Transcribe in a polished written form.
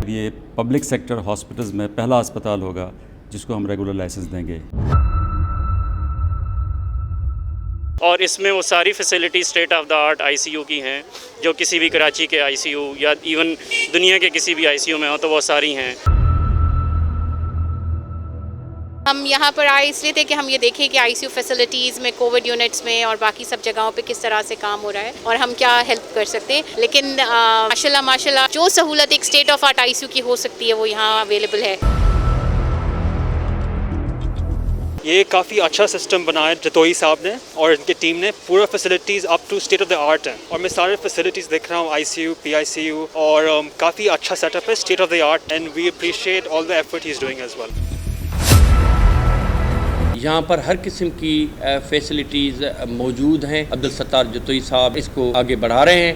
और ये public sector hospitals में पहला अस्पताल होगा जिसको हम रेगुलर लाइसेंस देंगे। और इसमें वो सारी facility state of the art ICU की हैं, जो किसी भी कराची के आईसीयू या इवन दुनिया के किसी भी आईसीयू में हो तो वो सारी हैं। हम यहाँ पर आए इसलिए थे कि हम ये देखें कि आईसीयू फैसिलिटीज़ में, कोविड यूनिट्स में और बाकी सब जगहों पे किस तरह से काम हो रहा है और हम क्या हेल्प कर सकते हैं। लेकिन माशाल्लाह जो सहूलत एक स्टेट ऑफ आर्ट आईसीयू की हो सकती है वो यहाँ अवेलेबल है। ये काफ़ी अच्छा सिस्टम बनाया जतोई साहब ने और इनकी टीम ने। पूरा facilities up to state of the art है और मैं सारे फैसिलिटीज़ देख रहा हूँ, आईसीयू, पीआईसीयू, और काफ़ी अच्छा सेटअप है, state of the art, and we appreciate all the effort he is doing as well. यहाँ पर हर किस्म की फैसिलिटीज़ मौजूद हैं। अब्दुल सत्तार जतोई साहब इसको आगे बढ़ा रहे हैं।